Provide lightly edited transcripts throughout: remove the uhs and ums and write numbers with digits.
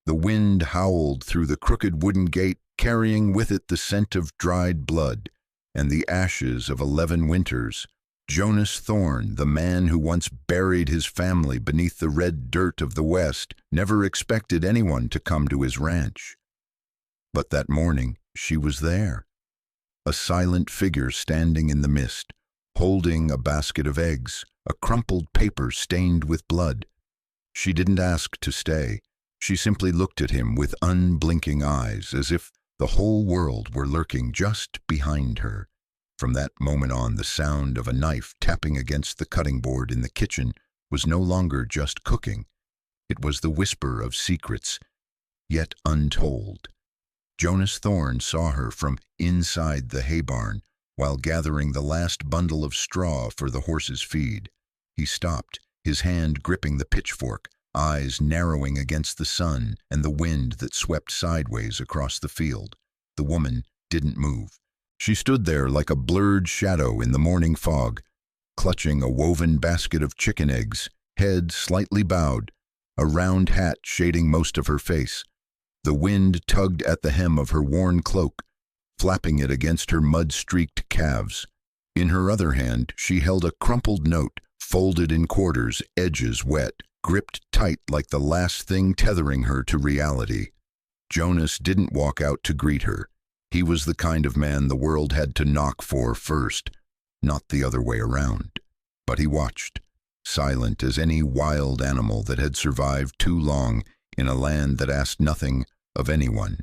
The wind howled through the crooked wooden gate, carrying with it the scent of dried blood and the ashes of 11 winters. Jonas Thorne, the man who once buried his family beneath the red dirt of the West, never expected anyone to come to his ranch. But that morning, she was there, a silent figure standing in the mist, holding a basket of eggs, a crumpled paper stained with blood. She didn't ask to stay. She simply looked at him with unblinking eyes, as if the whole world were lurking just behind her. From that moment on, the sound of a knife tapping against the cutting board in the kitchen was no longer just cooking. It was the whisper of secrets, yet untold. Jonas Thorne saw her from inside the hay barn while gathering the last bundle of straw for the horse's feed. He stopped, his hand gripping the pitchfork, eyes narrowing against the sun and the wind that swept sideways across the field. The woman didn't move. She stood there like a blurred shadow in the morning fog, clutching a woven basket of chicken eggs, head slightly bowed, a round hat shading most of her face. The wind tugged at the hem of her worn cloak, flapping it against her mud-streaked calves. In her other hand, she held a crumpled note, folded in quarters, edges wet, gripped tight like the last thing tethering her to reality. Jonas didn't walk out to greet her. He was the kind of man the world had to knock for first, not the other way around. But he watched, silent as any wild animal that had survived too long in a land that asked nothing of anyone.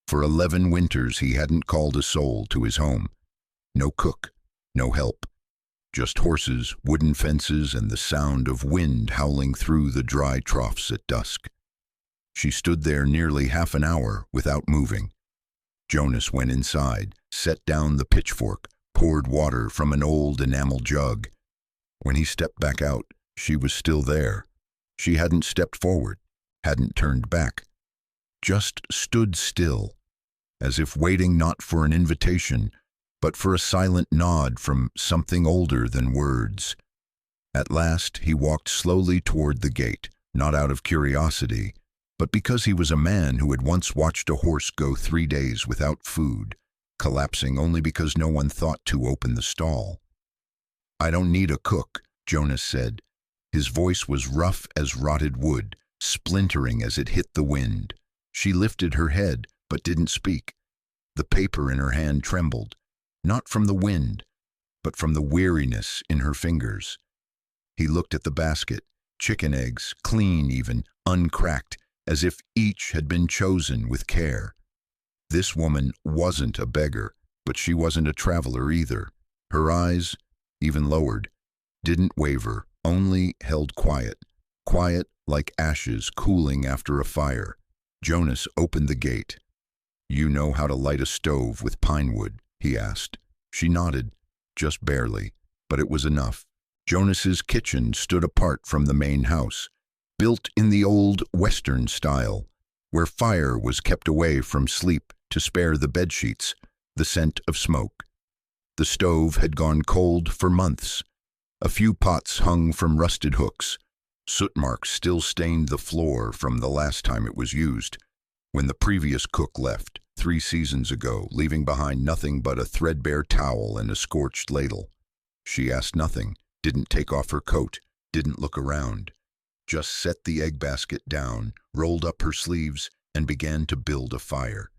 For 11 winters he hadn't called a soul to his home. No cook, no help. Just horses, wooden fences, and the sound of wind howling through the dry troughs at dusk. She stood there nearly half an hour without moving. Jonas went inside, set down the pitchfork, poured water from an old enamel jug. When he stepped back out, she was still there. She hadn't stepped forward, hadn't turned back, just stood still, as if waiting not for an invitation, but for a silent nod from something older than words. At last he walked slowly toward the gate, not out of curiosity, but because he was a man who had once watched a horse go 3 days without food, collapsing only because no one thought to open the stall. "I don't need a cook," Jonas said. His voice was rough as rotted wood, splintering as it hit the wind. She lifted her head, but didn't speak. The paper in her hand trembled, not from the wind, but from the weariness in her fingers. He looked at the basket, chicken eggs, clean even, uncracked, as if each had been chosen with care. This woman wasn't a beggar, but she wasn't a traveler either. Her eyes, even lowered, didn't waver, only held quiet like ashes cooling after a fire. Jonas opened the gate. "You know how to light a stove with pine wood?" he asked. She nodded, just barely, but it was enough. Jonas's kitchen stood apart from the main house, built in the old Western style, where fire was kept away from sleep to spare the bedsheets, the scent of smoke. The stove had gone cold for months. A few pots hung from rusted hooks. Soot marks still stained the floor from the last time it was used, when the previous cook left 3 seasons ago, leaving behind nothing but a threadbare towel and a scorched ladle. She asked nothing, didn't take off her coat, didn't look around. Just set the egg basket down, rolled up her sleeves, and began to build a fire.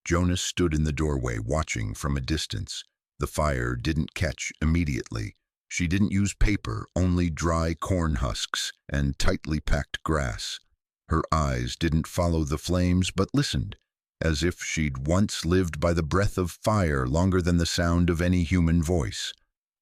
Jonas stood in the doorway, watching from a distance. The fire didn't catch immediately. She didn't use paper, only dry corn husks and tightly packed grass. Her eyes didn't follow the flames, but listened, as if she'd once lived by the breath of fire longer than the sound of any human voice.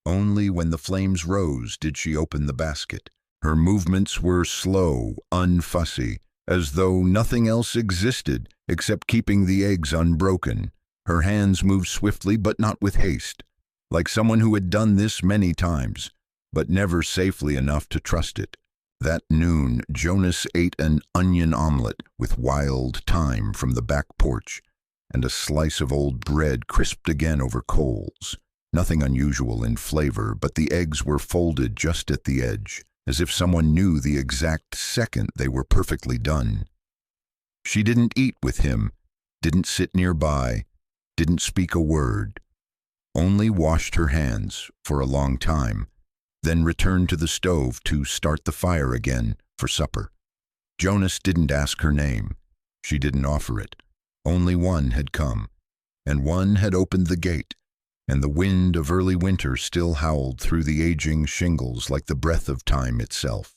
Only when the flames rose did she open the basket. Her movements were slow, unfussy, as though nothing else existed except keeping the eggs unbroken. Her hands moved swiftly but not with haste, like someone who had done this many times, but never safely enough to trust it. That noon, Jonas ate an onion omelet with wild thyme from the back porch, and a slice of old bread crisped again over coals. Nothing unusual in flavor, but the eggs were folded just at the edge, as if someone knew the exact second they were perfectly done. She didn't eat with him, didn't sit nearby, didn't speak a word, only washed her hands for a long time, then returned to the stove to start the fire again for supper. Jonas didn't ask her name. She didn't offer it. Only one had come, and one had opened the gate, and the wind of early winter still howled through the aging shingles like the breath of time itself.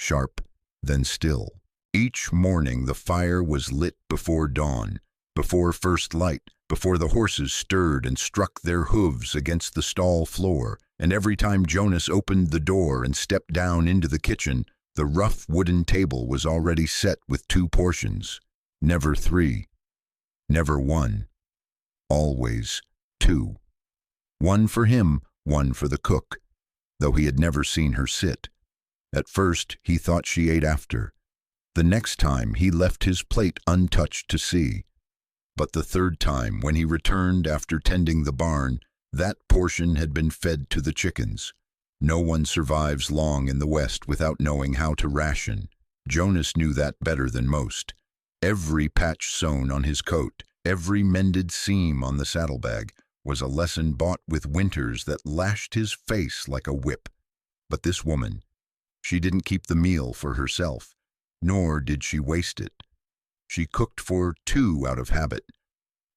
Sharp, then still. Each morning the fire was lit before dawn, before first light, before the horses stirred and struck their hooves against the stall floor, and every time Jonas opened the door and stepped down into the kitchen, the rough wooden table was already set with 2 portions. Never 3. Never 1. Always 2. One for him, one for the cook, though he had never seen her sit. At first he thought she ate after. The next time he left his plate untouched to see. But the third time, when he returned after tending the barn, that portion had been fed to the chickens. No one survives long in the West without knowing how to ration. Jonas knew that better than most. Every patch sewn on his coat, every mended seam on the saddlebag, was a lesson bought with winters that lashed his face like a whip. But this woman, she didn't keep the meal for herself, nor did she waste it. She cooked for 2 out of habit,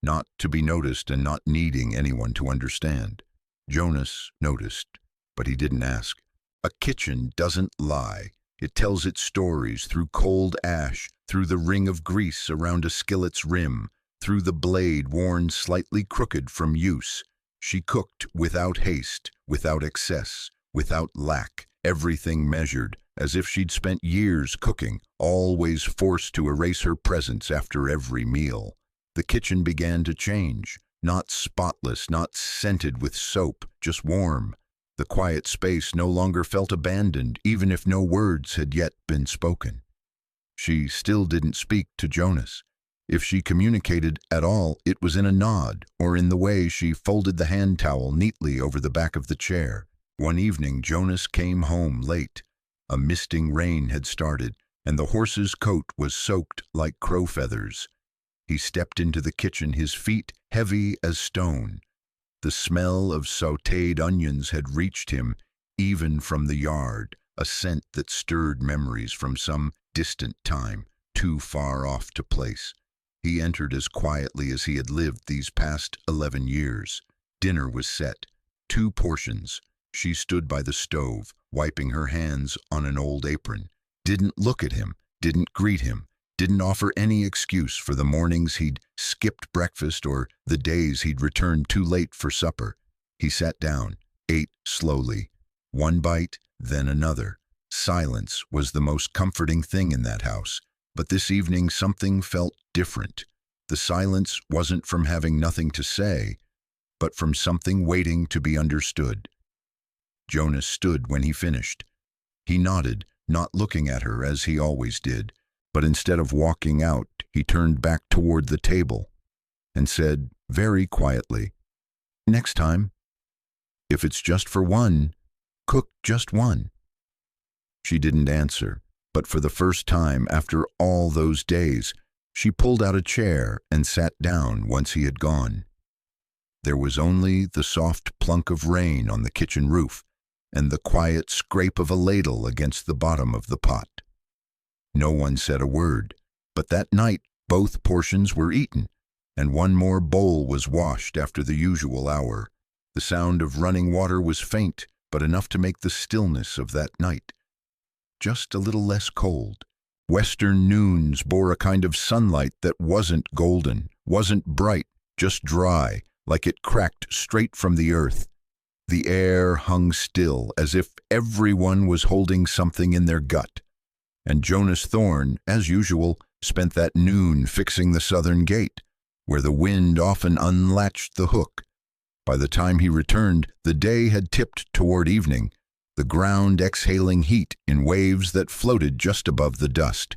not to be noticed and not needing anyone to understand. Jonas noticed, but he didn't ask. A kitchen doesn't lie. It tells its stories through cold ash, through the ring of grease around a skillet's rim, through the blade worn slightly crooked from use. She cooked without haste, without excess, without lack, everything measured, as if she'd spent years cooking, always forced to erase her presence after every meal. The kitchen began to change, not spotless, not scented with soap, just warm. The quiet space no longer felt abandoned, even if no words had yet been spoken. She still didn't speak to Jonas. If she communicated at all, it was in a nod, or in the way she folded the hand towel neatly over the back of the chair. One evening Jonas came home late. A misting rain had started, and the horse's coat was soaked like crow feathers. He stepped into the kitchen, his feet heavy as stone. The smell of sautéed onions had reached him, even from the yard, a scent that stirred memories from some distant time, too far off to place. He entered as quietly as he had lived these past 11 years. Dinner was set, 2 portions. She stood by the stove, wiping her hands on an old apron. Didn't look at him, didn't greet him, didn't offer any excuse for the mornings he'd skipped breakfast or the days he'd returned too late for supper. He sat down, ate slowly. One bite, then another. Silence was the most comforting thing in that house. But this evening something felt different. The silence wasn't from having nothing to say, but from something waiting to be understood. Jonas stood when he finished. He nodded, not looking at her as he always did, but instead of walking out, he turned back toward the table and said very quietly, "Next time, if it's just for one, cook just one." She didn't answer, but for the first time after all those days, she pulled out a chair and sat down once he had gone. There was only the soft plunk of rain on the kitchen roof and the quiet scrape of a ladle against the bottom of the pot. No one said a word, but that night both portions were eaten, and one more bowl was washed after the usual hour. The sound of running water was faint, but enough to make the stillness of that night just a little less cold. Western noons bore a kind of sunlight that wasn't golden, wasn't bright, just dry, like it cracked straight from the earth. The air hung still, as if everyone was holding something in their gut. And Jonas Thorne, as usual, spent that noon fixing the southern gate, where the wind often unlatched the hook. By the time he returned, the day had tipped toward evening, the ground exhaling heat in waves that floated just above the dust.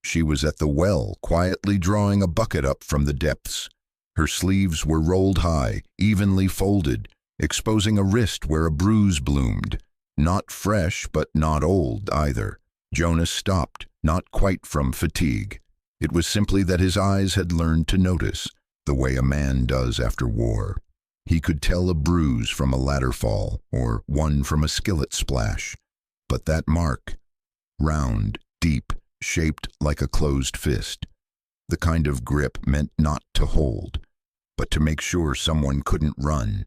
She was at the well, quietly drawing a bucket up from the depths. Her sleeves were rolled high, evenly folded, exposing a wrist where a bruise bloomed. Not fresh, but not old either. Jonas stopped, not quite from fatigue. It was simply that his eyes had learned to notice, the way a man does after war. He could tell a bruise from a ladder fall, or one from a skillet splash. But that mark, round, deep, shaped like a closed fist, the kind of grip meant not to hold, but to make sure someone couldn't run.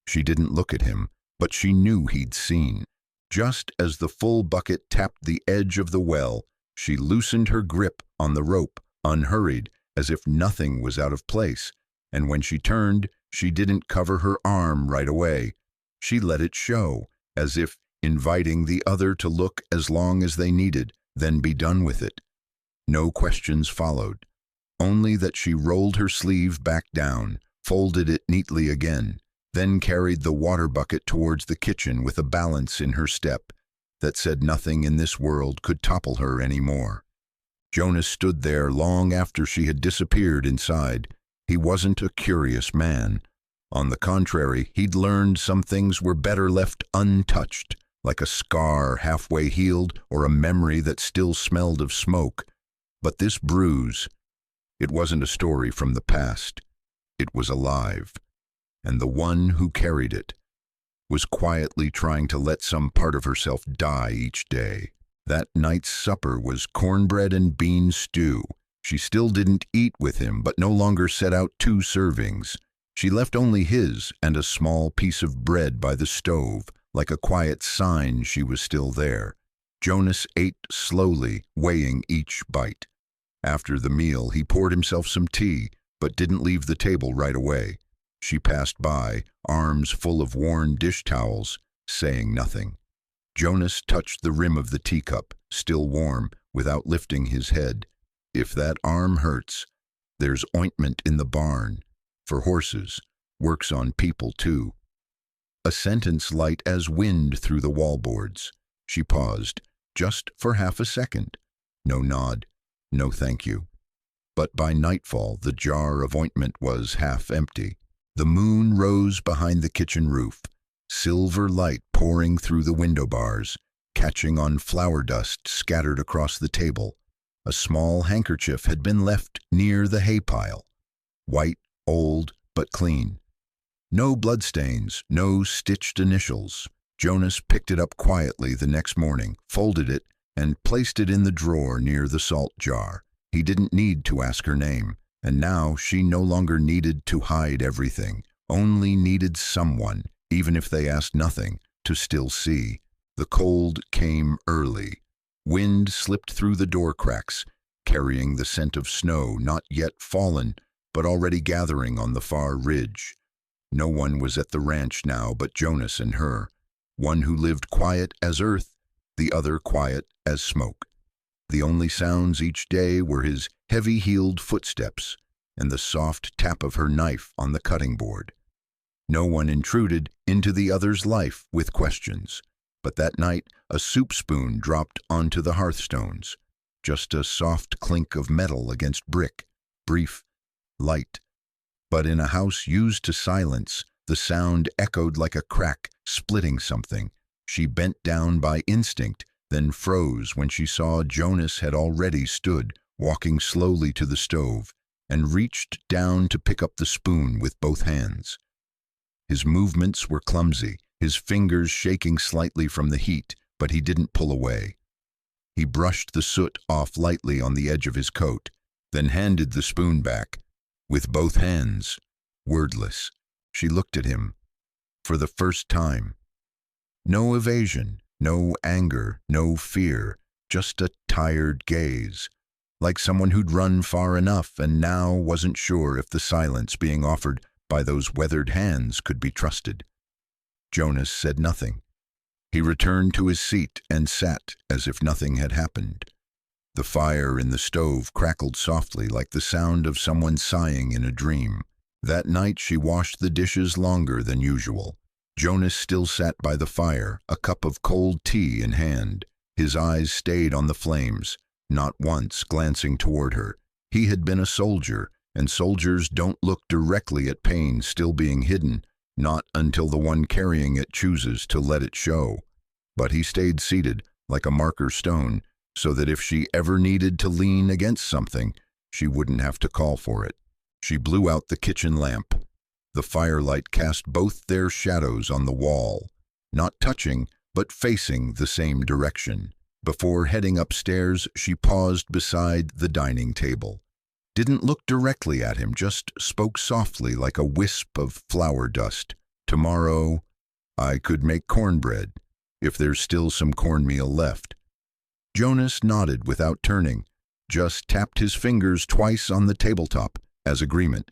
She didn't look at him, but she knew he'd seen. Just as the full bucket tapped the edge of the well, she loosened her grip on the rope, unhurried, as if nothing was out of place, and when she turned, she didn't cover her arm right away. She let it show, as if inviting the other to look as long as they needed, then be done with it. No questions followed, only that she rolled her sleeve back down, folded it neatly again, then carried the water bucket towards the kitchen with a balance in her step that said nothing in this world could topple her anymore. Jonas stood there long after she had disappeared inside. He wasn't a curious man. On the contrary, he'd learned some things were better left untouched, like a scar halfway healed or a memory that still smelled of smoke. But this bruise, it wasn't a story from the past. It was alive, and the one who carried it was quietly trying to let some part of herself die each day. That night's supper was cornbread and bean stew. She still didn't eat with him, but no longer set out 2 servings. She left only his and a small piece of bread by the stove, like a quiet sign she was still there. Jonas ate slowly, weighing each bite. After the meal, he poured himself some tea, but didn't leave the table right away. She passed by, arms full of worn dish towels, saying nothing. Jonas touched the rim of the teacup, still warm, without lifting his head. If that arm hurts, there's ointment in the barn. For horses, works on people too. A sentence light as wind through the wallboards. She paused, just for half a second. No nod, no thank you. But by nightfall, the jar of ointment was half empty. The moon rose behind the kitchen roof, silver light pouring through the window bars, catching on flour dust scattered across the table. A small handkerchief had been left near the hay pile. White, old, but clean. No bloodstains, no stitched initials. Jonas picked it up quietly the next morning, folded it, and placed it in the drawer near the salt jar. He didn't need to ask her name, and now she no longer needed to hide everything, only needed someone, even if they asked nothing, to still see. The cold came early. Wind slipped through the door cracks, carrying the scent of snow not yet fallen, but already gathering on the far ridge. No one was at the ranch now but Jonas and her, one who lived quiet as earth, the other quiet as smoke. The only sounds each day were his heavy-heeled footsteps and the soft tap of her knife on the cutting board. No one intruded into the other's life with questions, but that night a soup spoon dropped onto the hearthstones, just a soft clink of metal against brick, brief, light. But in a house used to silence, the sound echoed like a crack splitting something. She bent down by instinct, then froze when she saw Jonas had already stood, walking slowly to the stove, and reached down to pick up the spoon with both hands. His movements were clumsy, his fingers shaking slightly from the heat, but he didn't pull away. He brushed the soot off lightly on the edge of his coat, then handed the spoon back. With both hands, wordless, she looked at him, for the first time. No evasion, no anger, no fear, just a tired gaze, like someone who'd run far enough and now wasn't sure if the silence being offered by those weathered hands could be trusted. Jonas said nothing. He returned to his seat and sat as if nothing had happened. The fire in the stove crackled softly like the sound of someone sighing in a dream. That night she washed the dishes longer than usual. Jonas still sat by the fire, a cup of cold tea in hand. His eyes stayed on the flames, not once glancing toward her. He had been a soldier, and soldiers don't look directly at pain still being hidden, not until the one carrying it chooses to let it show. But he stayed seated, like a marker stone, so that if she ever needed to lean against something, She wouldn't have to call for it. She blew out the kitchen lamp. The firelight cast both their shadows on the wall, not touching, but facing the same direction. Before heading upstairs, she paused beside the dining table. Didn't look directly at him, just spoke softly like a wisp of flour dust. "Tomorrow, I could make cornbread, if there's still some cornmeal left." Jonas nodded without turning, just tapped his fingers twice on the tabletop, as agreement.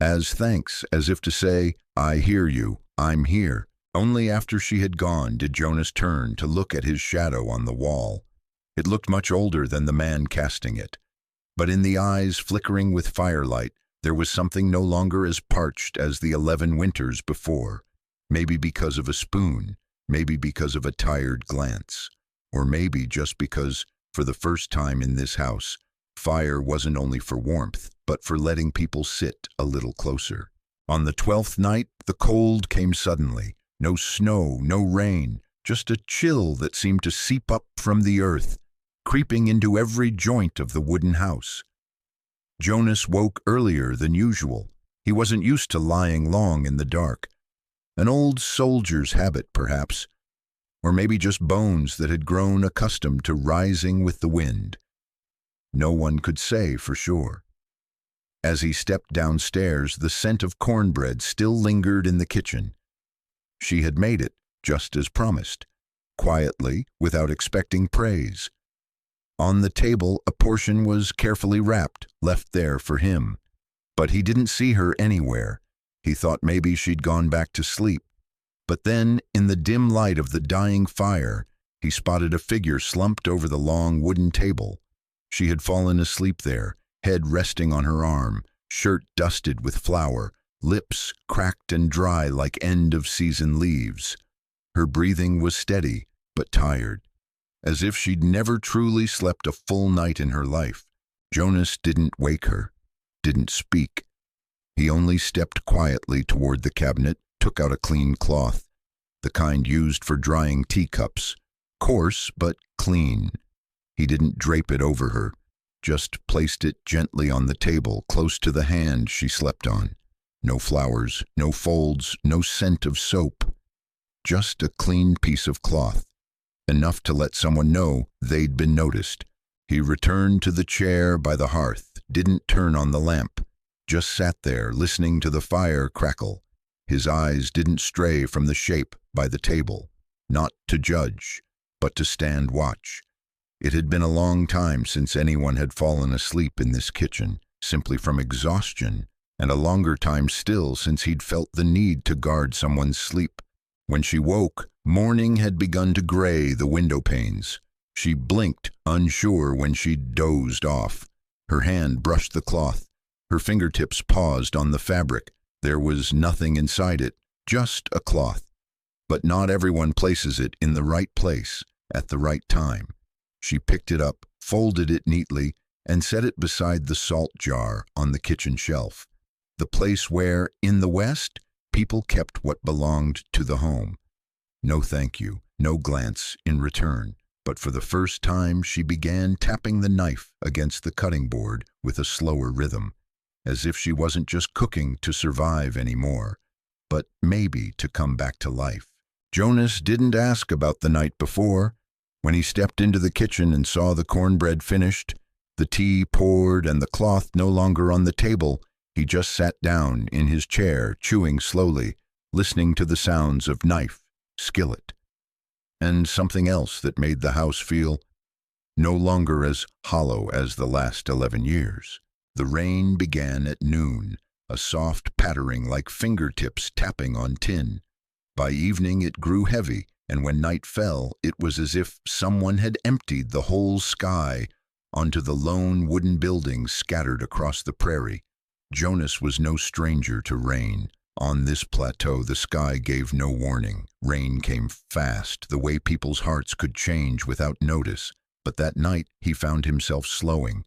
As thanks, as if to say, "I hear you, I'm here." Only after she had gone did Jonas turn to look at his shadow on the wall. It looked much older than the man casting it, but in the eyes flickering with firelight, there was something no longer as parched as the 11 winters before. Maybe because of a spoon, maybe because of a tired glance, or maybe just because, for the first time in this house, fire wasn't only for warmth, but for letting people sit a little closer. On the 12th night, the cold came suddenly. No snow, no rain, just a chill that seemed to seep up from the earth, creeping into every joint of the wooden house. Jonas woke earlier than usual. He wasn't used to lying long in the dark. An old soldier's habit, perhaps, or maybe just bones that had grown accustomed to rising with the wind. No one could say for sure. As he stepped downstairs, the scent of cornbread still lingered in the kitchen. She had made it, just as promised, quietly, without expecting praise. On the table, a portion was carefully wrapped, left there for him. But he didn't see her anywhere. He thought maybe she'd gone back to sleep. But then, in the dim light of the dying fire, he spotted a figure slumped over the long wooden table. She had fallen asleep there, head resting on her arm, shirt dusted with flour, lips cracked and dry like end-of-season leaves. Her breathing was steady, but tired, as if she'd never truly slept a full night in her life. Jonas didn't wake her, didn't speak. He only stepped quietly toward the cabinet, took out a clean cloth, the kind used for drying teacups, coarse but clean. He didn't drape it over her, just placed it gently on the table close to the hand she slept on. No flowers, no folds, no scent of soap. Just a clean piece of cloth, enough to let someone know they'd been noticed. He returned to the chair by the hearth, didn't turn on the lamp, just sat there listening to the fire crackle. His eyes didn't stray from the shape by the table, not to judge, but to stand watch. It had been a long time since anyone had fallen asleep in this kitchen, simply from exhaustion, and a longer time still since he'd felt the need to guard someone's sleep. When she woke, morning had begun to gray the window panes. She blinked, unsure when she'd dozed off. Her hand brushed the cloth. Her fingertips paused on the fabric. There was nothing inside it, just a cloth. But not everyone places it in the right place, at the right time. She picked it up, folded it neatly, and set it beside the salt jar on the kitchen shelf. The place where, in the West, people kept what belonged to the home. No thank you, no glance in return, but for the first time she began tapping the knife against the cutting board with a slower rhythm, as if she wasn't just cooking to survive anymore, but maybe to come back to life. Jonas didn't ask about the night before. When he stepped into the kitchen and saw the cornbread finished, the tea poured and the cloth no longer on the table, he just sat down in his chair, chewing slowly, listening to the sounds of knife, skillet, and something else that made the house feel no longer as hollow as the last 11 years. The rain began at noon, a soft pattering like fingertips tapping on tin. By evening it grew heavy, and when night fell, it was as if someone had emptied the whole sky onto the lone wooden buildings scattered across the prairie. Jonas was no stranger to rain. On this plateau, the sky gave no warning. Rain came fast, the way people's hearts could change without notice. But that night, he found himself slowing,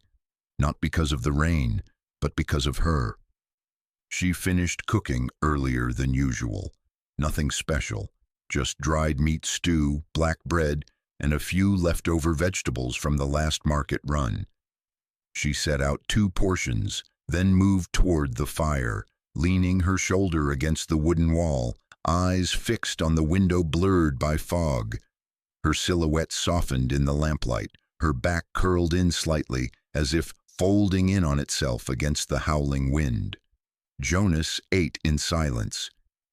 not because of the rain, but because of her. She finished cooking earlier than usual. Nothing special, just dried meat stew, black bread, and a few leftover vegetables from the last market run. She set out 2 portions, then moved toward the fire, leaning her shoulder against the wooden wall, eyes fixed on the window blurred by fog. Her silhouette softened in the lamplight, her back curled in slightly, as if folding in on itself against the howling wind. Jonas ate in silence.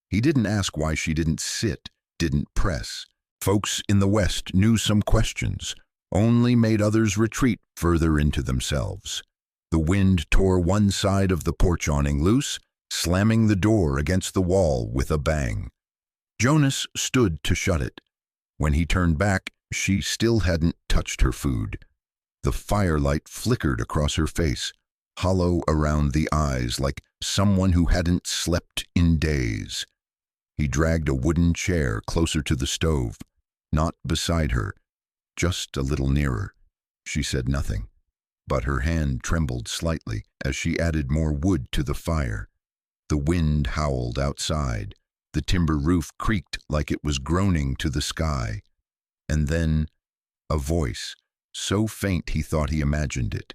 He didn't ask why she didn't sit, didn't press. Folks in the West knew some questions, only made others retreat further into themselves. The wind tore one side of the porch awning loose, slamming the door against the wall with a bang. Jonas stood to shut it. When he turned back, she still hadn't touched her food. The firelight flickered across her face, hollow around the eyes like someone who hadn't slept in days. He dragged a wooden chair closer to the stove, not beside her, just a little nearer. She said nothing, but her hand trembled slightly as she added more wood to the fire. The wind howled outside. The timber roof creaked like it was groaning to the sky. And then a voice, so faint he thought he imagined it.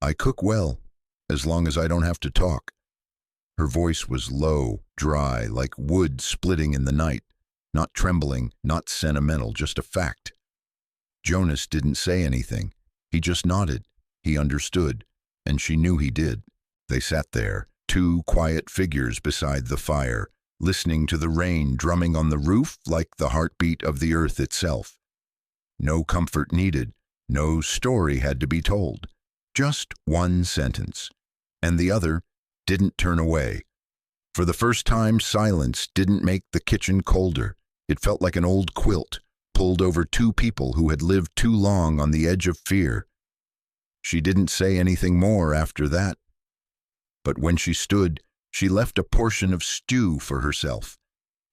"I cook well, as long as I don't have to talk." Her voice was low, dry, like wood splitting in the night, not trembling, not sentimental, just a fact. Jonas didn't say anything. He just nodded. He understood, and she knew he did. They sat there, 2 quiet figures beside the fire, listening to the rain drumming on the roof like the heartbeat of the earth itself. No comfort needed, no story had to be told. Just one sentence. And the other didn't turn away. For the first time, silence didn't make the kitchen colder. It felt like an old quilt, pulled over 2 people who had lived too long on the edge of fear. She didn't say anything more after that. But when she stood, she left a portion of stew for herself,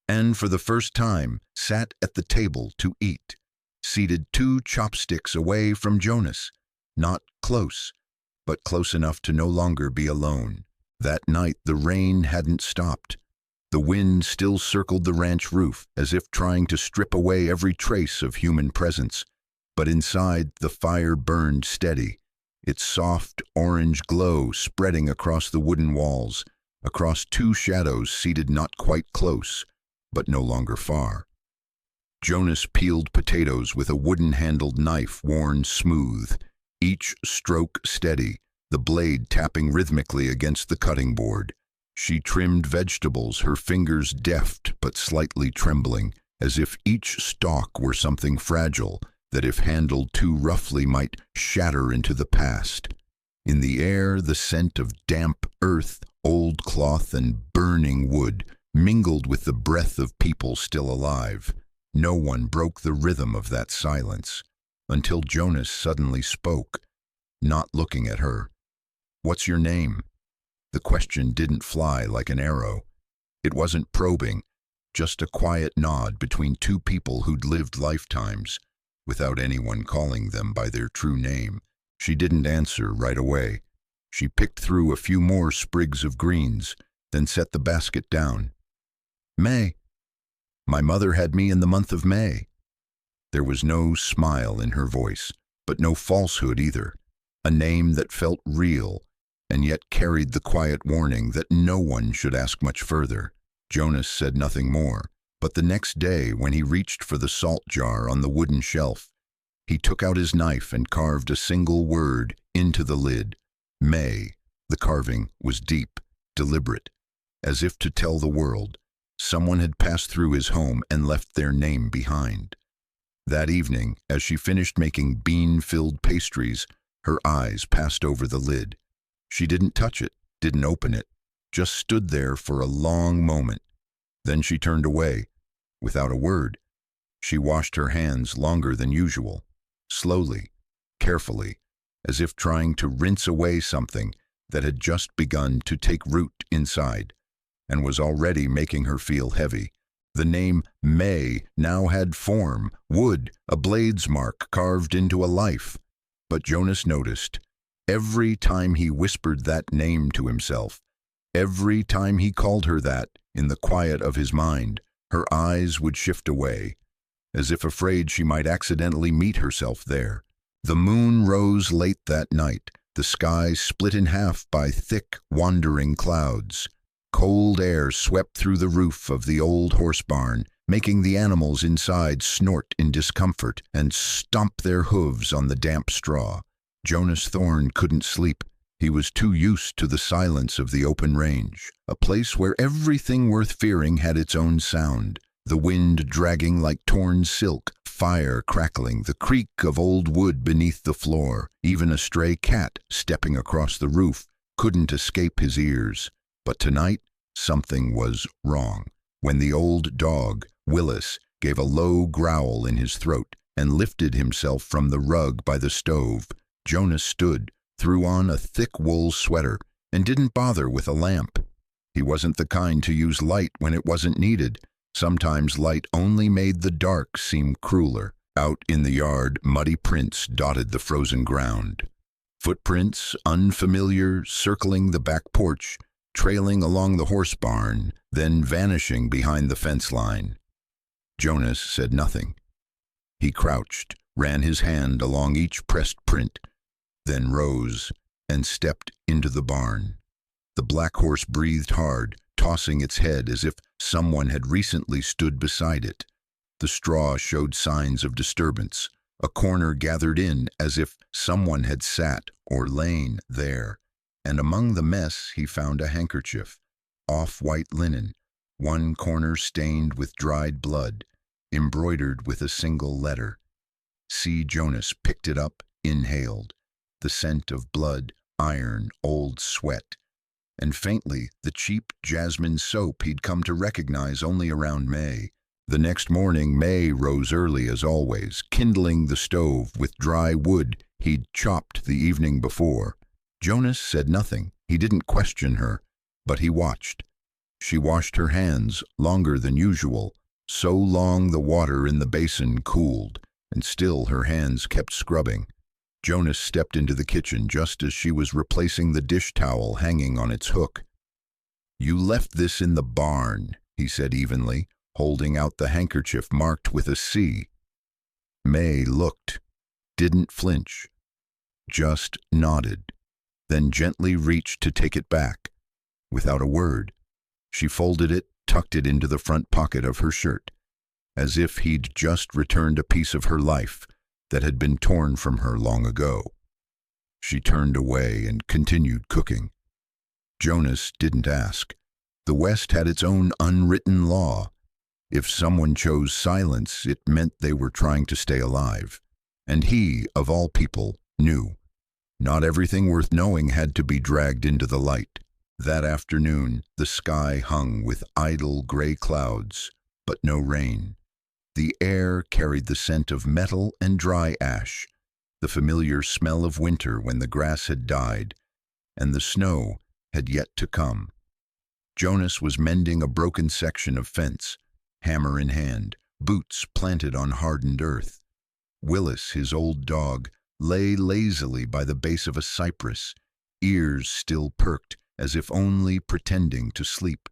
and for the first time sat at the table to eat, seated 2 chopsticks away from Jonas, not close, but close enough to no longer be alone. That night the rain hadn't stopped. The wind still circled the ranch roof, as if trying to strip away every trace of human presence. But inside, the fire burned steady, its soft orange glow spreading across the wooden walls, across 2 shadows seated not quite close, but no longer far. Jonas peeled potatoes with a wooden-handled knife worn smooth, each stroke steady, the blade tapping rhythmically against the cutting board. She trimmed vegetables, her fingers deft but slightly trembling, as if each stalk were something fragile that if handled too roughly might shatter into the past. In the air, the scent of damp earth, old cloth, and burning wood mingled with the breath of people still alive. No one broke the rhythm of that silence, until Jonas suddenly spoke, not looking at her. "What's your name?" The question didn't fly like an arrow. It wasn't probing, just a quiet nod between 2 people who'd lived lifetimes, without anyone calling them by their true name. She didn't answer right away. She picked through a few more sprigs of greens, then set the basket down. "May. My mother had me in the month of May." There was no smile in her voice, but no falsehood either. A name that felt real, and yet carried the quiet warning that no one should ask much further. Jonas said nothing more, but the next day when he reached for the salt jar on the wooden shelf, he took out his knife and carved a single word into the lid. May. The carving was deep, deliberate, as if to tell the world someone had passed through his home and left their name behind. That evening, as she finished making bean-filled pastries, her eyes passed over the lid. She didn't touch it, didn't open it, just stood there for a long moment. Then she turned away, without a word. She washed her hands longer than usual, slowly, carefully, as if trying to rinse away something that had just begun to take root inside, and was already making her feel heavy. The name May now had form, wood, a blade's mark carved into a life. But Jonas noticed, every time he whispered that name to himself, every time he called her that in the quiet of his mind, her eyes would shift away, as if afraid she might accidentally meet herself there. The moon rose late that night, the sky split in half by thick, wandering clouds. Cold air swept through the roof of the old horse barn, making the animals inside snort in discomfort and stomp their hooves on the damp straw. Jonas Thorne couldn't sleep. He was too used to the silence of the open range, a place where everything worth fearing had its own sound. The wind dragging like torn silk, fire crackling, the creak of old wood beneath the floor. Even a stray cat stepping across the roof couldn't escape his ears. But tonight, something was wrong. When the old dog, Willis, gave a low growl in his throat and lifted himself from the rug by the stove, Jonas stood, threw on a thick wool sweater, and didn't bother with a lamp. He wasn't the kind to use light when it wasn't needed. Sometimes light only made the dark seem crueler. Out in the yard, muddy prints dotted the frozen ground. Footprints, unfamiliar, circling the back porch, trailing along the horse barn, then vanishing behind the fence line. Jonas said nothing. He crouched, ran his hand along each pressed print, then rose and stepped into the barn. The black horse breathed hard, tossing its head as if someone had recently stood beside it. The straw showed signs of disturbance. A corner gathered in as if someone had sat or lain there. And among the mess he found a handkerchief, off-white linen, one corner stained with dried blood, embroidered with a single letter. C. Jonas picked it up, inhaled. The scent of blood, iron, old sweat, and faintly the cheap jasmine soap he'd come to recognize only around May. The next morning, May rose early as always, kindling the stove with dry wood he'd chopped the evening before. Jonas said nothing. He didn't question her, but he watched. She washed her hands longer than usual, so long the water in the basin cooled, and still her hands kept scrubbing. Jonas stepped into the kitchen just as she was replacing the dish towel hanging on its hook. "You left this in the barn," he said evenly, holding out the handkerchief marked with a C. May looked, didn't flinch, just nodded, then gently reached to take it back. Without a word, she folded it, tucked it into the front pocket of her shirt, as if he'd just returned a piece of her life that had been torn from her long ago. She turned away and continued cooking. Jonas didn't ask. The West had its own unwritten law. If someone chose silence, it meant they were trying to stay alive. And he, of all people, knew. Not everything worth knowing had to be dragged into the light. That afternoon, the sky hung with idle gray clouds, but no rain. The air carried the scent of metal and dry ash, the familiar smell of winter when the grass had died, and the snow had yet to come. Jonas was mending a broken section of fence, hammer in hand, boots planted on hardened earth. Willis, his old dog, lay lazily by the base of a cypress, ears still perked, as if only pretending to sleep.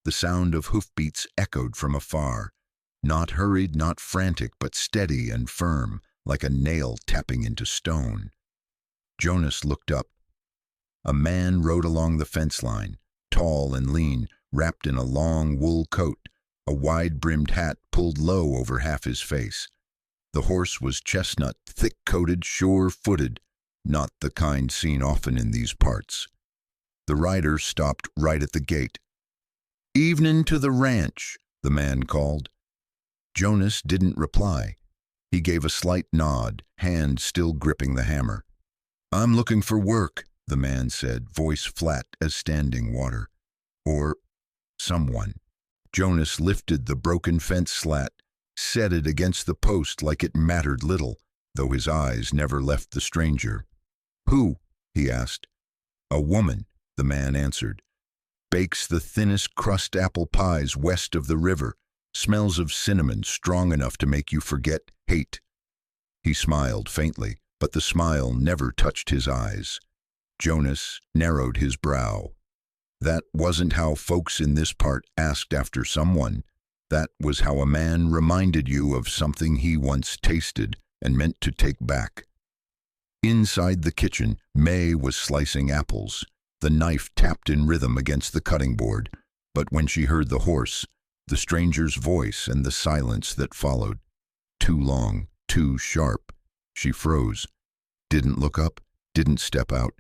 The sound of hoofbeats echoed from afar, not hurried, not frantic, but steady and firm, like a nail tapping into stone. Jonas looked up. A man rode along the fence line, tall and lean, wrapped in a long wool coat, a wide-brimmed hat pulled low over half his face. The horse was chestnut, thick-coated, sure-footed, not the kind seen often in these parts. The rider stopped right at the gate. "Evening to the ranch," the man called. Jonas didn't reply. He gave a slight nod, hand still gripping the hammer. "I'm looking for work," the man said, voice flat as standing water. "Or someone." Jonas lifted the broken fence slat, set it against the post like it mattered little, though his eyes never left the stranger. "Who?" he asked. "A woman," the man answered. "Bakes the thinnest crust apple pies west of the river. Smells of cinnamon strong enough to make you forget hate." He smiled faintly, but the smile never touched his eyes. Jonas narrowed his brow. That wasn't how folks in this part asked after someone. That was how a man reminded you of something he once tasted and meant to take back. Inside the kitchen, May was slicing apples. The knife tapped in rhythm against the cutting board, but when she heard the horse, the stranger's voice and the silence that followed, too long, too sharp, she froze, didn't look up, didn't step out,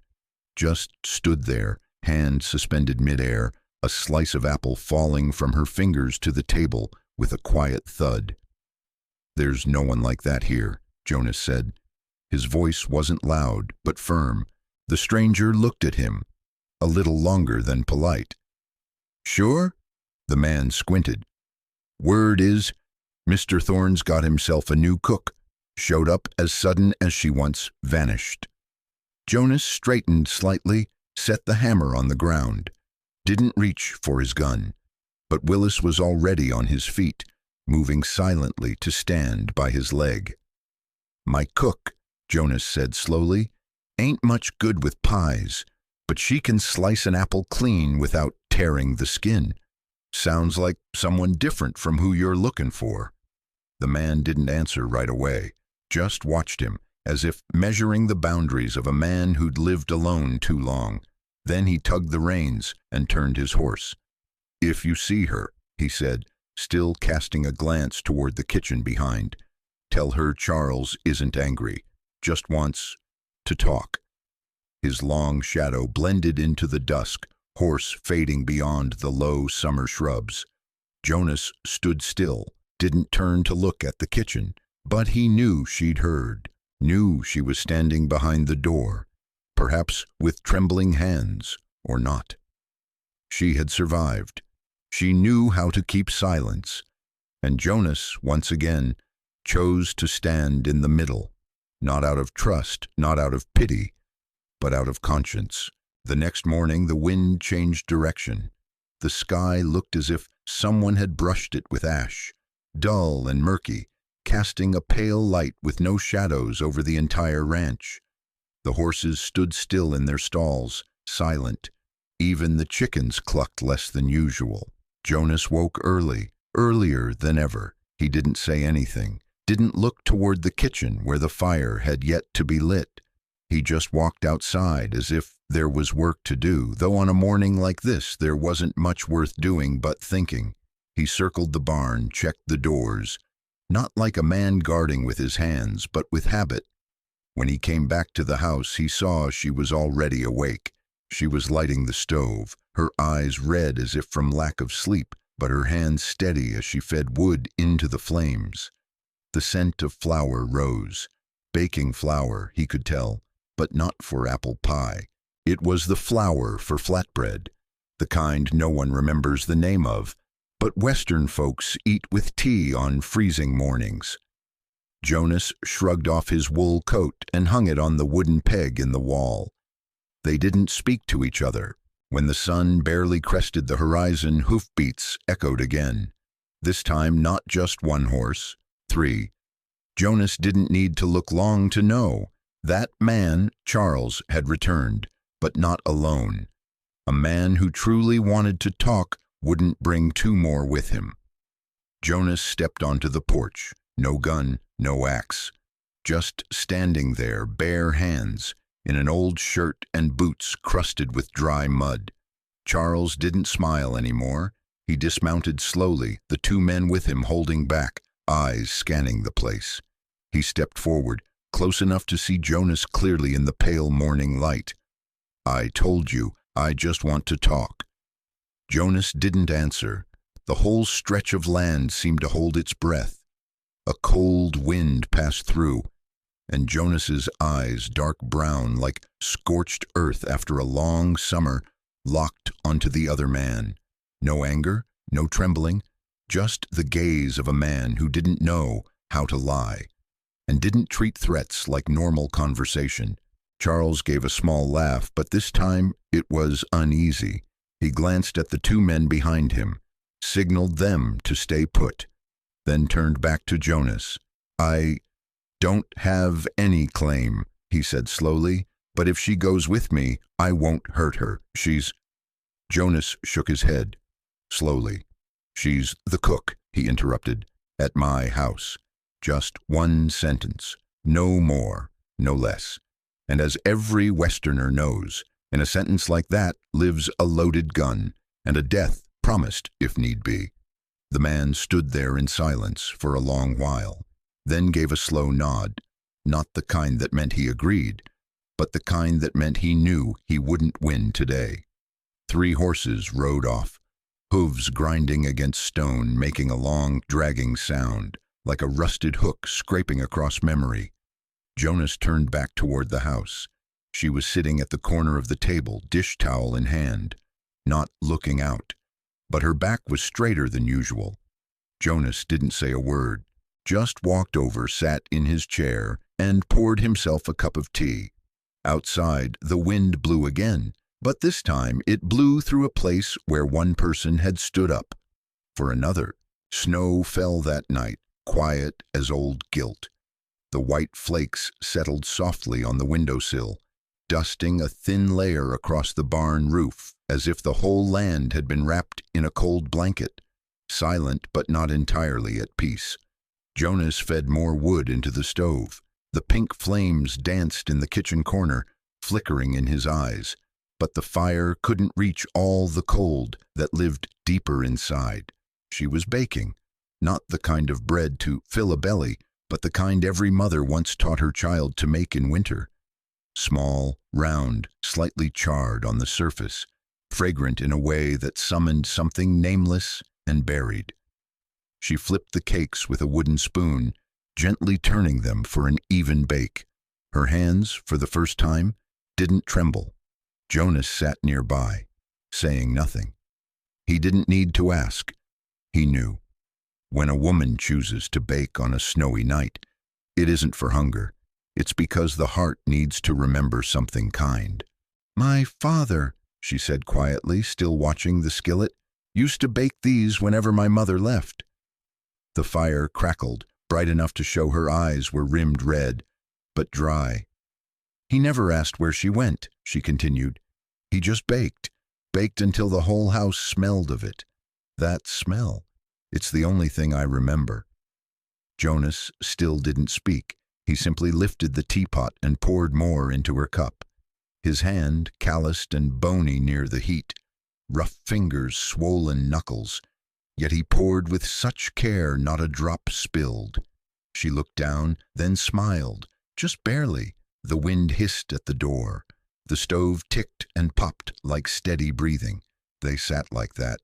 just stood there, hand suspended midair, a slice of apple falling from her fingers to the table with a quiet thud. "There's no one like that here," Jonas said. His voice wasn't loud, but firm. The stranger looked at him, a little longer than polite. "Sure?" The man squinted. "Word is, Mr. Thorne's got himself a new cook. Showed up as sudden as she once vanished." Jonas straightened slightly, set the hammer on the ground. Didn't reach for his gun. But Willis was already on his feet, moving silently to stand by his leg. "My cook," Jonas said slowly, "ain't much good with pies, but she can slice an apple clean without tearing the skin. Sounds like someone different from who you're looking for." The man didn't answer right away, just watched him, as if measuring the boundaries of a man who'd lived alone too long. Then he tugged the reins and turned his horse. "If you see her," he said, still casting a glance toward the kitchen behind, "tell her Charles isn't angry, just wants to talk." His long shadow blended into the dusk, horse fading beyond the low summer shrubs. Jonas stood still, didn't turn to look at the kitchen, but he knew she'd heard, knew she was standing behind the door, perhaps with trembling hands, or not. She had survived. She knew how to keep silence, and Jonas, once again, chose to stand in the middle, not out of trust, not out of pity, but out of conscience. The next morning the wind changed direction. The sky looked as if someone had brushed it with ash, dull and murky, casting a pale light with no shadows over the entire ranch. The horses stood still in their stalls, silent. Even the chickens clucked less than usual. Jonas woke early, earlier than ever. He didn't say anything, didn't look toward the kitchen where the fire had yet to be lit. He just walked outside as if there was work to do, though on a morning like this there wasn't much worth doing but thinking. He circled the barn, checked the doors, not like a man guarding with his hands, but with habit. When he came back to the house, he saw she was already awake. She was lighting the stove, her eyes red as if from lack of sleep, but her hands steady as she fed wood into the flames. The scent of flour rose. Baking flour, he could tell, but not for apple pie. It was the flour for flatbread, the kind no one remembers the name of, but Western folks eat with tea on freezing mornings. Jonas shrugged off his wool coat and hung it on the wooden peg in the wall. They didn't speak to each other. When the sun barely crested the horizon, hoofbeats echoed again. This time not just one horse, 3. Jonas didn't need to look long to know. That man, Charles, had returned, but not alone. A man who truly wanted to talk wouldn't bring 2 more with him. Jonas stepped onto the porch. No gun, no axe. Just standing there, bare hands, in an old shirt and boots crusted with dry mud. Charles didn't smile anymore. He dismounted slowly, the 2 men with him holding back, eyes scanning the place. He stepped forward, close enough to see Jonas clearly in the pale morning light. "I told you, I just want to talk." Jonas didn't answer. The whole stretch of land seemed to hold its breath. A cold wind passed through, and Jonas's eyes, dark brown like scorched earth after a long summer, locked onto the other man. No anger, no trembling, just the gaze of a man who didn't know how to lie, and didn't treat threats like normal conversation. Charles gave a small laugh, but this time it was uneasy. He glanced at the 2 men behind him, signaled them to stay put, then turned back to Jonas. "I don't have any claim," he said slowly, "but if she goes with me, I won't hurt her. She's—" Jonas shook his head, slowly. "She's the cook," he interrupted, "at my house. Just 1 sentence, no more, no less. And as every Westerner knows, in a sentence like that lives a loaded gun and a death promised if need be. The man stood there in silence for a long while, then gave a slow nod, not the kind that meant he agreed, but the kind that meant he knew he wouldn't win today. 3 horses rode off, hooves grinding against stone, making a long, dragging sound, like a rusted hook scraping across memory. Jonas turned back toward the house. She was sitting at the corner of the table, dish towel in hand, not looking out, but her back was straighter than usual. Jonas didn't say a word, just walked over, sat in his chair, and poured himself a cup of tea. Outside, the wind blew again, but this time it blew through a place where one person had stood up. For another, snow fell that night, quiet as old guilt. The white flakes settled softly on the windowsill, dusting a thin layer across the barn roof, as if the whole land had been wrapped in a cold blanket, silent but not entirely at peace. Jonas fed more wood into the stove. The pink flames danced in the kitchen corner, flickering in his eyes, but the fire couldn't reach all the cold that lived deeper inside. She was baking, not the kind of bread to fill a belly, but the kind every mother once taught her child to make in winter. Small, round, slightly charred on the surface, fragrant in a way that summoned something nameless and buried. She flipped the cakes with a wooden spoon, gently turning them for an even bake. Her hands, for the first time, didn't tremble. Jonas sat nearby, saying nothing. He didn't need to ask. He knew. When a woman chooses to bake on a snowy night, it isn't for hunger. It's because the heart needs to remember something kind. "My father," she said quietly, still watching the skillet, "used to bake these whenever my mother left." The fire crackled, bright enough to show her eyes were rimmed red, but dry. "He never asked where she went," she continued. "He just baked until the whole house smelled of it. That smell. It's the only thing I remember." Jonas still didn't speak. He simply lifted the teapot and poured more into her cup. His hand calloused and bony near the heat, rough fingers, swollen knuckles. Yet he poured with such care not a drop spilled. She looked down, then smiled, just barely. The wind hissed at the door. The stove ticked and popped like steady breathing. They sat like that.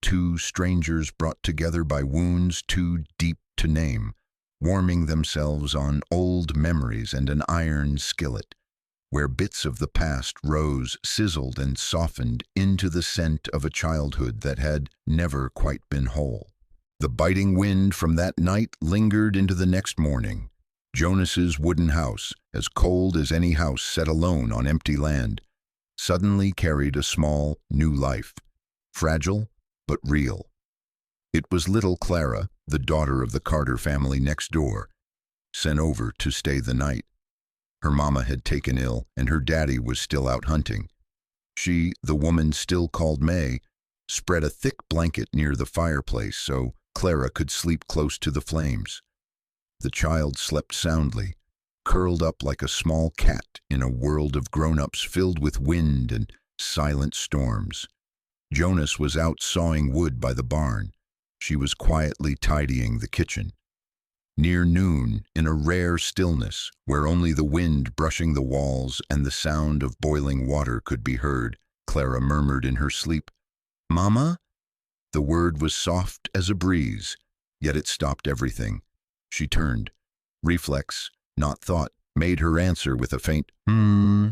2 strangers brought together by wounds too deep to name, warming themselves on old memories and an iron skillet, where bits of the past rose, sizzled and softened into the scent of a childhood that had never quite been whole. The biting wind from that night lingered into the next morning. Jonas's wooden house, as cold as any house set alone on empty land, suddenly carried a small, new life, fragile but real. It was little Clara, the daughter of the Carter family next door, sent over to stay the night. Her mama had taken ill, and her daddy was still out hunting. She, the woman still called May, spread a thick blanket near the fireplace so Clara could sleep close to the flames. The child slept soundly, curled up like a small cat in a world of grown-ups filled with wind and silent storms. Jonas was out sawing wood by the barn. She was quietly tidying the kitchen. Near noon, in a rare stillness, where only the wind brushing the walls and the sound of boiling water could be heard, Clara murmured in her sleep, "Mama?" The word was soft as a breeze, yet it stopped everything. She turned. Reflex, not thought, made her answer with a faint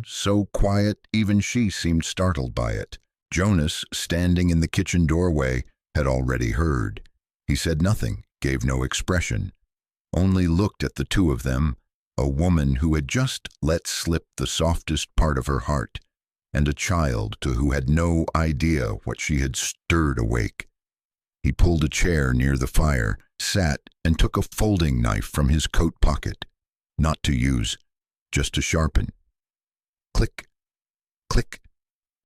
so quiet even she seemed startled by it. Jonas, standing in the kitchen doorway, had already heard. He said nothing, gave no expression, only looked at the 2 of them, a woman who had just let slip the softest part of her heart, and a child who had no idea what she had stirred awake. He pulled a chair near the fire, sat, and took a folding knife from his coat pocket, not to use, just to sharpen. Click, click,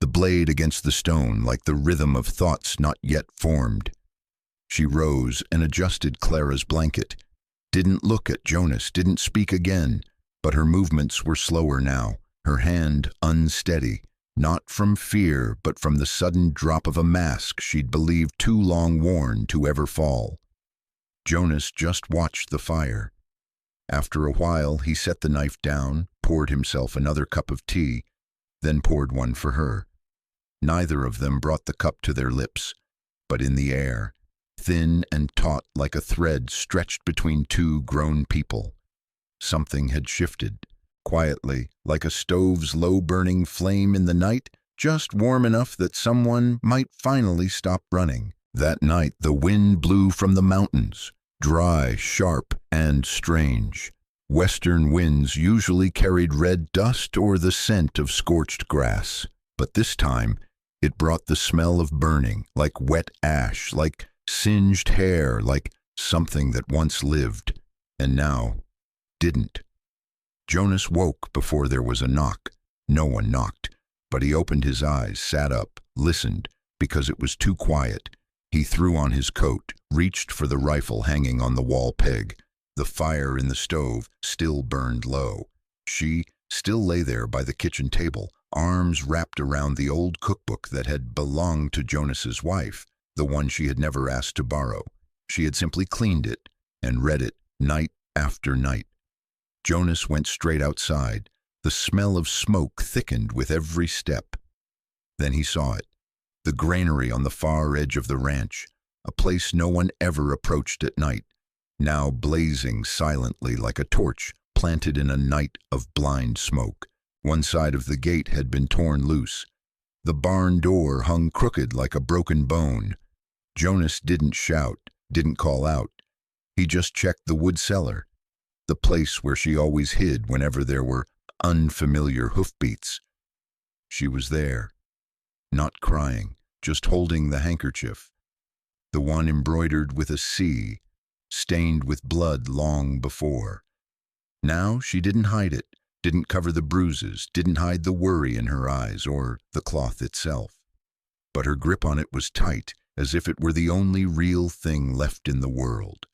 the blade against the stone like the rhythm of thoughts not yet formed. She rose and adjusted Clara's blanket, didn't look at Jonas, didn't speak again, but her movements were slower now, her hand unsteady, not from fear but from the sudden drop of a mask she'd believed too long worn to ever fall. Jonas just watched the fire. After a while, he set the knife down, poured himself another cup of tea, then poured one for her. Neither of them brought the cup to their lips, but in the air, thin and taut like a thread stretched between two grown people. Something had shifted, quietly, like a stove's low-burning flame in the night, just warm enough that someone might finally stop running. That night the wind blew from the mountains, dry, sharp, and strange. Western winds usually carried red dust or the scent of scorched grass, but this time it brought the smell of burning, like wet ash, like singed hair, like something that once lived, and now didn't. Jonas woke before there was a knock. No one knocked, but he opened his eyes, sat up, listened, because it was too quiet. He threw on his coat, reached for the rifle hanging on the wall peg. The fire in the stove still burned low. She still lay there by the kitchen table, arms wrapped around the old cookbook that had belonged to Jonas's wife, the one she had never asked to borrow. She had simply cleaned it and read it night after night. Jonas went straight outside. The smell of smoke thickened with every step. Then he saw it, the granary on the far edge of the ranch, a place no one ever approached at night, now blazing silently like a torch planted in a night of blind smoke. One side of the gate had been torn loose. The barn door hung crooked like a broken bone. Jonas didn't shout, didn't call out. He just checked the wood cellar, the place where she always hid whenever there were unfamiliar hoofbeats. She was there, not crying, just holding the handkerchief, the one embroidered with a C, stained with blood long before. Now she didn't hide it, didn't cover the bruises, didn't hide the worry in her eyes or the cloth itself. But her grip on it was tight, as if it were the only real thing left in the world.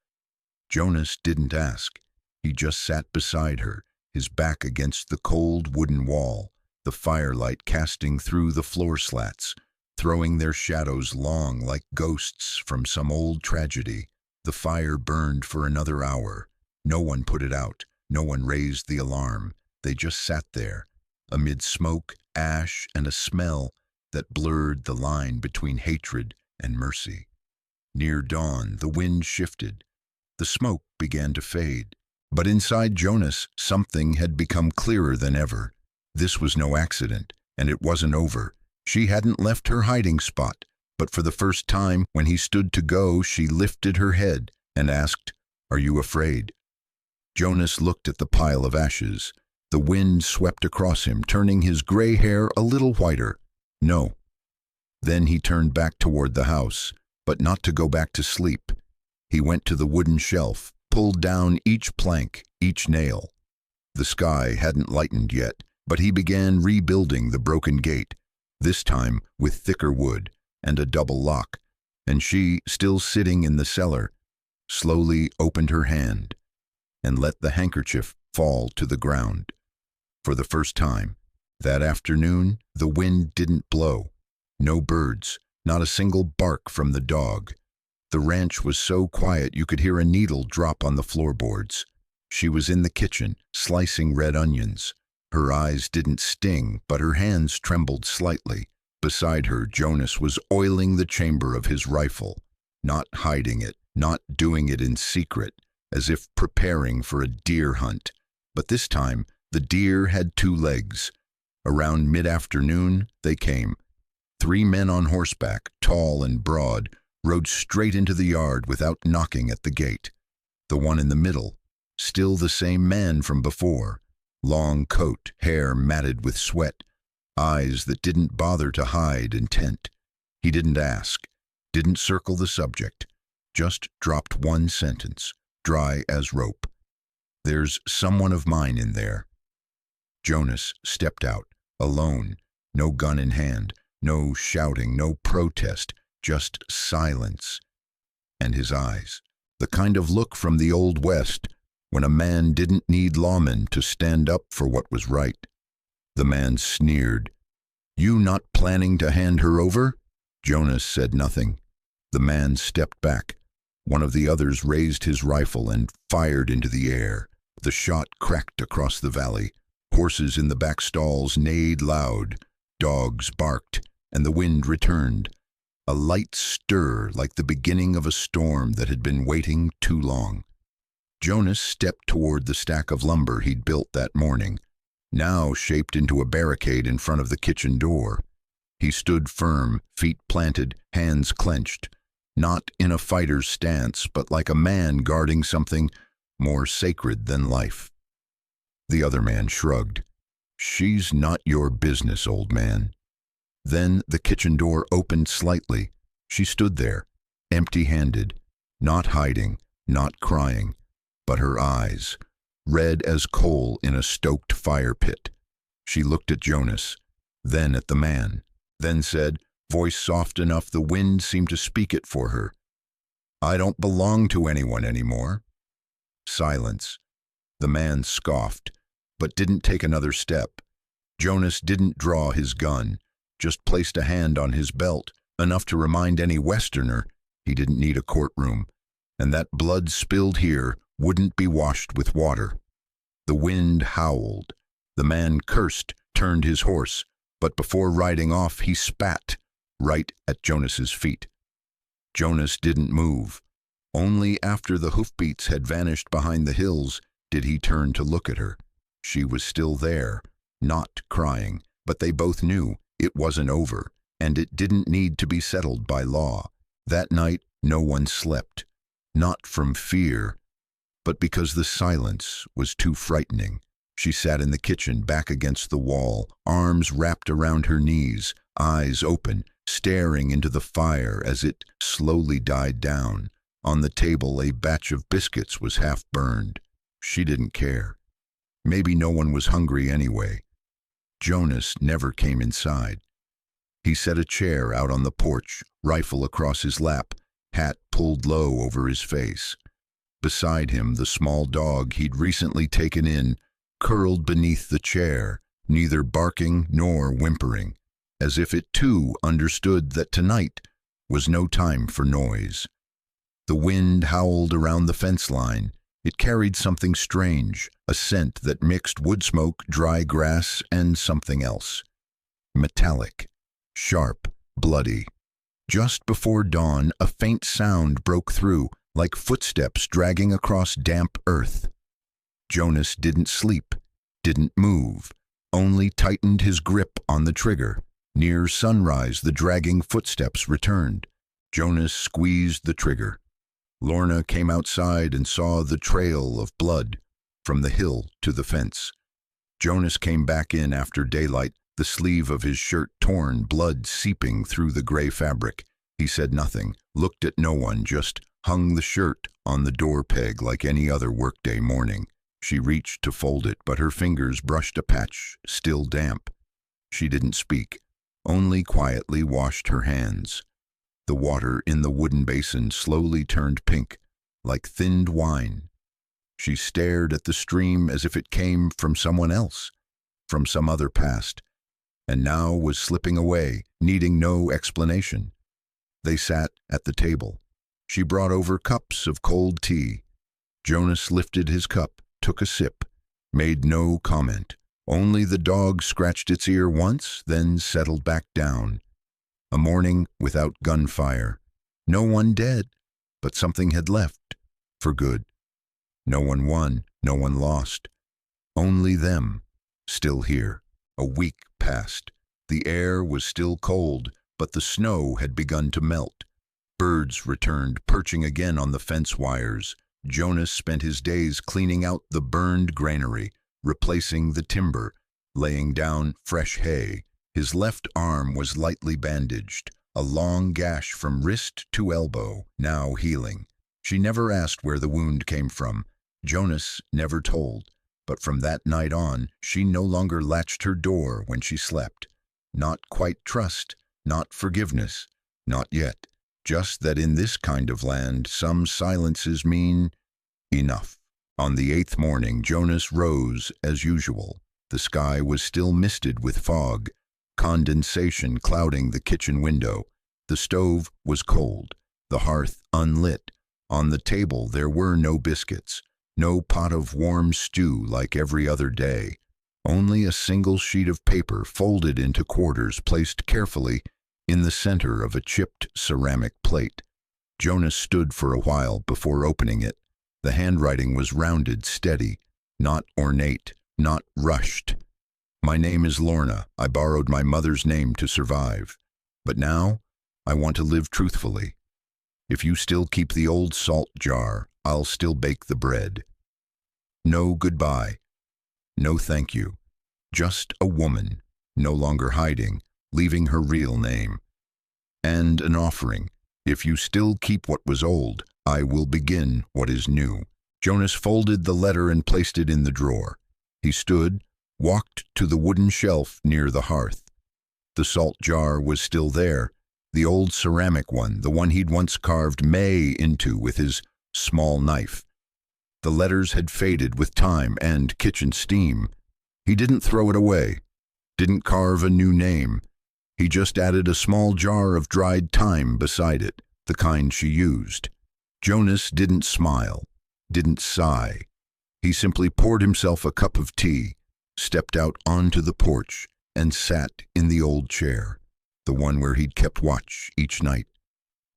Jonas didn't ask. He just sat beside her, his back against the cold wooden wall, the firelight casting through the floor slats, throwing their shadows long like ghosts from some old tragedy. The fire burned for another hour. No one put it out. No one raised the alarm. They just sat there, amid smoke, ash, and a smell that blurred the line between hatred and mercy. Near dawn, the wind shifted. The smoke began to fade. But inside Jonas, something had become clearer than ever. This was no accident, and it wasn't over. She hadn't left her hiding spot, but for the first time, when he stood to go, she lifted her head and asked, "Are you afraid?" Jonas looked at the pile of ashes. The wind swept across him, turning his gray hair a little whiter. No. Then he turned back toward the house, but not to go back to sleep. He went to the wooden shelf, pulled down each plank, each nail. The sky hadn't lightened yet, but he began rebuilding the broken gate, this time with thicker wood and a double lock, and she, still sitting in the cellar, slowly opened her hand and let the handkerchief fall to the ground. For the first time, that afternoon, the wind didn't blow. No birds, not a single bark from the dog. The ranch was so quiet you could hear a needle drop on the floorboards. She was in the kitchen, slicing red onions. Her eyes didn't sting, but her hands trembled slightly. Beside her, Jonas was oiling the chamber of his rifle, not hiding it, not doing it in secret, as if preparing for a deer hunt. But this time, the deer had two legs. Around mid-afternoon, they came. 3 men on horseback, tall and broad, rode straight into the yard without knocking at the gate. The one in the middle, still the same man from before. Long coat, hair matted with sweat, eyes that didn't bother to hide intent. He didn't ask, didn't circle the subject, just dropped one sentence, dry as rope. "There's someone of mine in there." Jonas stepped out, alone, no gun in hand, no shouting, no protest, just silence. And his eyes, the kind of look from the Old West, when a man didn't need lawmen to stand up for what was right. The man sneered. "You not planning to hand her over?" Jonas said nothing. The man stepped back. One of the others raised his rifle and fired into the air. The shot cracked across the valley. Horses in the back stalls neighed loud. Dogs barked, and the wind returned. A light stir like the beginning of a storm that had been waiting too long. Jonas stepped toward the stack of lumber he'd built that morning, now shaped into a barricade in front of the kitchen door. He stood firm, feet planted, hands clenched, not in a fighter's stance, but like a man guarding something more sacred than life. The other man shrugged. "She's not your business, old man." Then the kitchen door opened slightly. She stood there, empty-handed, not hiding, not crying, but her eyes, red as coal in a stoked fire pit. She looked at Jonas, then at the man, then said, voice soft enough the wind seemed to speak it for her, "I don't belong to anyone anymore." Silence. The man scoffed, but didn't take another step. Jonas didn't draw his gun, just placed a hand on his belt, enough to remind any Westerner he didn't need a courtroom, and that blood spilled here wouldn't be washed with water. The wind howled. The man cursed, turned his horse, but before riding off he spat right at Jonas's feet. Jonas didn't move. Only after the hoofbeats had vanished behind the hills did he turn to look at her. She was still there, not crying, but they both knew it wasn't over, and it didn't need to be settled by law. That night no one slept, not from fear, but because the silence was too frightening. She sat in the kitchen, back against the wall, arms wrapped around her knees, eyes open, staring into the fire as it slowly died down. On the table, a batch of biscuits was half burned. She didn't care. Maybe no one was hungry anyway. Jonas never came inside. He set a chair out on the porch, rifle across his lap, hat pulled low over his face. Beside him, the small dog he'd recently taken in curled beneath the chair, neither barking nor whimpering, as if it too understood that tonight was no time for noise. The wind howled around the fence line. It carried something strange, a scent that mixed wood smoke, dry grass, and something else. Metallic, sharp, bloody. Just before dawn, a faint sound broke through, like footsteps dragging across damp earth. Jonas didn't sleep, didn't move, only tightened his grip on the trigger. Near sunrise, the dragging footsteps returned. Jonas squeezed the trigger. Lorna came outside and saw the trail of blood from the hill to the fence. Jonas came back in after daylight, the sleeve of his shirt torn, blood seeping through the gray fabric. He said nothing, looked at no one, just hung the shirt on the door peg like any other workday morning. She reached to fold it, but her fingers brushed a patch, still damp. She didn't speak, only quietly washed her hands. The water in the wooden basin slowly turned pink, like thinned wine. She stared at the stream as if it came from someone else, from some other past, and now was slipping away, needing no explanation. They sat at the table. She brought over cups of cold tea. Jonas lifted his cup, took a sip, made no comment. Only the dog scratched its ear once, then settled back down. A morning without gunfire. No one dead, but something had left, for good. No one won, no one lost. Only them, still here. A week passed. The air was still cold, but the snow had begun to melt. Birds returned, perching again on the fence wires. Jonas spent his days cleaning out the burned granary, replacing the timber, laying down fresh hay. His left arm was lightly bandaged, a long gash from wrist to elbow, now healing. She never asked where the wound came from. Jonas never told, but from that night on, she no longer latched her door when she slept. Not quite trust, not forgiveness, not yet. Just that in this kind of land, some silences mean enough. On the 8th morning, Jonas rose as usual. The sky was still misted with fog, condensation clouding the kitchen window. The stove was cold, the hearth unlit. On the table there were no biscuits, no pot of warm stew like every other day. Only a single sheet of paper folded into quarters placed carefully in the center of a chipped ceramic plate. Jonas stood for a while before opening it. The handwriting was rounded, steady, not ornate, not rushed. My name is Lorna. I borrowed my mother's name to survive. But now, I want to live truthfully. If you still keep the old salt jar, I'll still bake the bread. No goodbye. No thank you. Just a woman, no longer hiding, leaving her real name. And an offering. If you still keep what was old, I will begin what is new. Jonas folded the letter and placed it in the drawer. He stood, walked to the wooden shelf near the hearth. The salt jar was still there, the old ceramic one, the one he'd once carved May into with his small knife. The letters had faded with time and kitchen steam. He didn't throw it away, didn't carve a new name. He just added a small jar of dried thyme beside it, the kind she used. Jonas didn't smile, didn't sigh. He simply poured himself a cup of tea, stepped out onto the porch, and sat in the old chair, the one where he'd kept watch each night.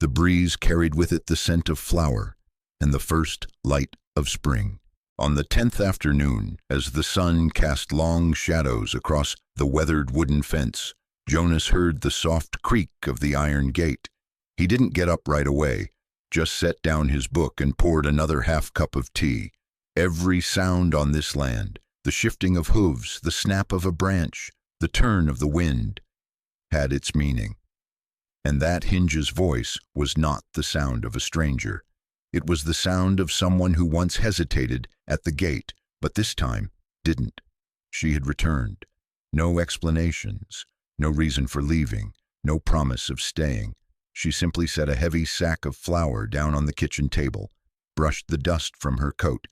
The breeze carried with it the scent of flower and the first light of spring. On the 10th afternoon, as the sun cast long shadows across the weathered wooden fence, Jonas heard the soft creak of the iron gate. He didn't get up right away, just set down his book and poured another half-cup of tea. Every sound on this land, the shifting of hooves, the snap of a branch, the turn of the wind, had its meaning. And that Hinge's voice was not the sound of a stranger. It was the sound of someone who once hesitated at the gate, but this time didn't. She had returned. No explanations, no reason for leaving, no promise of staying. She simply set a heavy sack of flour down on the kitchen table, brushed the dust from her coat,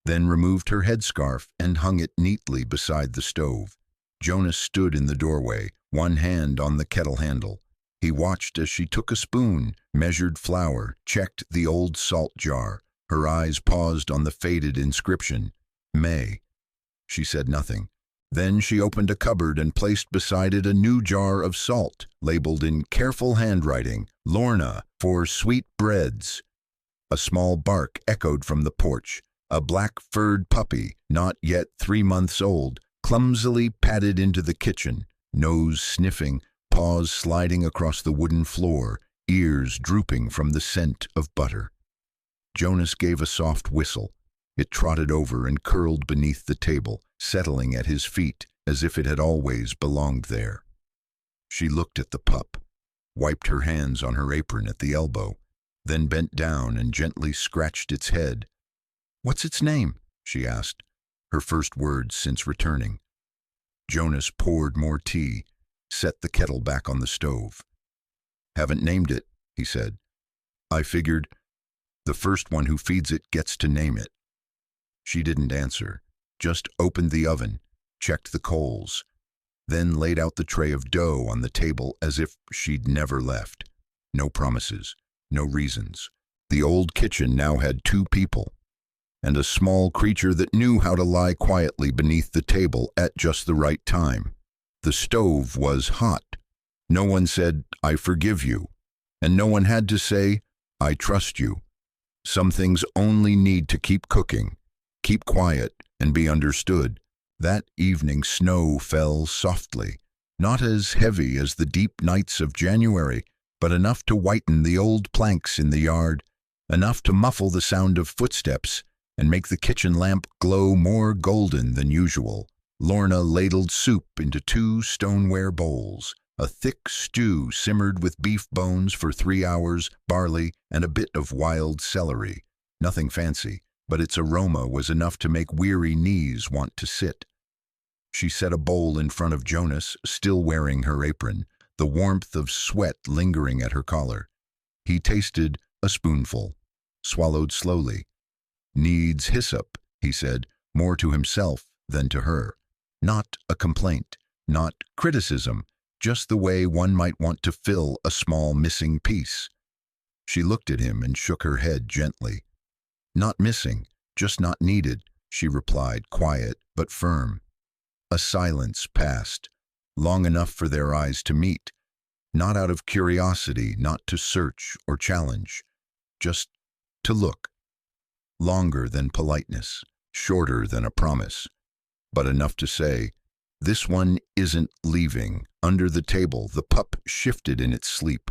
then removed her headscarf and hung it neatly beside the stove. Jonas stood in the doorway, one hand on the kettle handle. He watched as she took a spoon, measured flour, checked the old salt jar. Her eyes paused on the faded inscription, May. She said nothing. Then she opened a cupboard and placed beside it a new jar of salt, labeled in careful handwriting, Lorna, for sweet breads. A small bark echoed from the porch. A black-furred puppy, not yet 3 months old, clumsily padded into the kitchen, nose sniffing, paws sliding across the wooden floor, ears drooping from the scent of butter. Jonas gave a soft whistle. It trotted over and curled beneath the table, settling at his feet as if it had always belonged there. She looked at the pup, wiped her hands on her apron at the elbow, then bent down and gently scratched its head. "What's its name?" she asked, her first words since returning. Jonas poured more tea, set the kettle back on the stove. "Haven't named it," he said. "I figured the first one who feeds it gets to name it." She didn't answer, just opened the oven, checked the coals, then laid out the tray of dough on the table as if she'd never left. No promises, no reasons. The old kitchen now had 2 people, and a small creature that knew how to lie quietly beneath the table at just the right time. The stove was hot. No one said, "I forgive you," and no one had to say, "I trust you." Some things only need to keep cooking, keep quiet, and be understood. That evening snow fell softly, not as heavy as the deep nights of January, but enough to whiten the old planks in the yard, enough to muffle the sound of footsteps and make the kitchen lamp glow more golden than usual. Lorna ladled soup into 2 stoneware bowls. A thick stew simmered with beef bones for 3 hours, barley, and a bit of wild celery. Nothing fancy, but its aroma was enough to make weary knees want to sit. She set a bowl in front of Jonas, still wearing her apron, the warmth of sweat lingering at her collar. He tasted a spoonful, swallowed slowly. "Needs hyssop," he said, more to himself than to her. Not a complaint, not criticism, just the way one might want to fill a small missing piece. She looked at him and shook her head gently. Not missing, just not needed, she replied, quiet but firm. A silence passed, long enough for their eyes to meet, not out of curiosity, not to search or challenge, just to look. Longer than politeness, shorter than a promise, but enough to say, "This one isn't leaving." Under the table, the pup shifted in its sleep.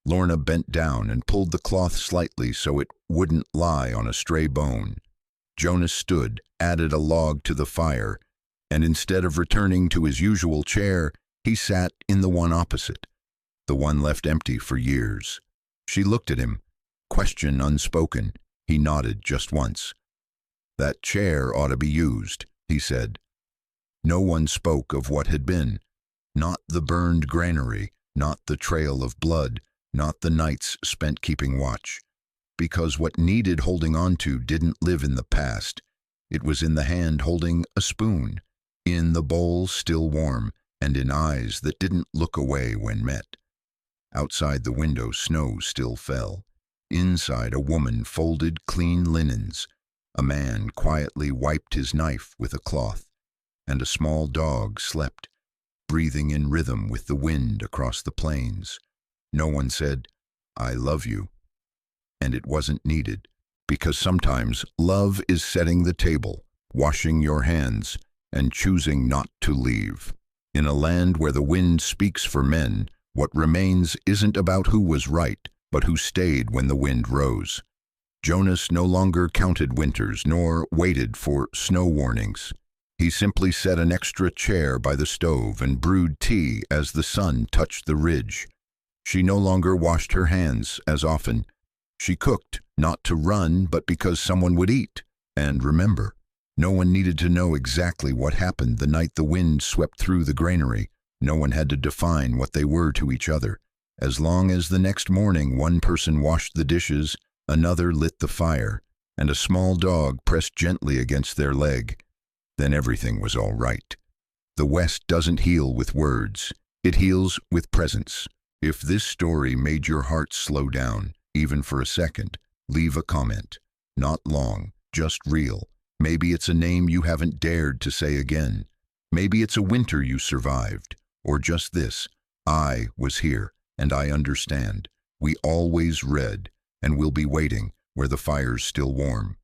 Lorna bent down and pulled the cloth slightly so it wouldn't lie on a stray bone. Jonas stood, added a log to the fire, and instead of returning to his usual chair, he sat in the one opposite, the one left empty for years. She looked at him, question unspoken. He nodded just once. "That chair ought to be used," he said. No one spoke of what had been. Not the burned granary, not the trail of blood, not the nights spent keeping watch. Because what needed holding on to didn't live in the past. It was in the hand holding a spoon, in the bowl still warm, and in eyes that didn't look away when met. Outside the window, snow still fell. Inside, a woman folded clean linens. A man quietly wiped his knife with a cloth, and a small dog slept, breathing in rhythm with the wind across the plains. No one said, "I love you." And it wasn't needed, because sometimes love is setting the table, washing your hands, and choosing not to leave. In a land where the wind speaks for men, what remains isn't about who was right, but who stayed when the wind rose. Jonas no longer counted winters, nor waited for snow warnings. He simply set an extra chair by the stove and brewed tea as the sun touched the ridge. She no longer washed her hands as often. She cooked, not to run, but because someone would eat. And remember, no one needed to know exactly what happened the night the wind swept through the granary. No one had to define what they were to each other. As long as the next morning one person washed the dishes, another lit the fire, and a small dog pressed gently against their leg, then everything was all right. The West doesn't heal with words. It heals with presence. If this story made your heart slow down, even for a second, leave a comment. Not long, just real. Maybe it's a name you haven't dared to say again. Maybe it's a winter you survived. Or just this: "I was here, and I understand. We always read, and we'll be waiting where the fire's still warm."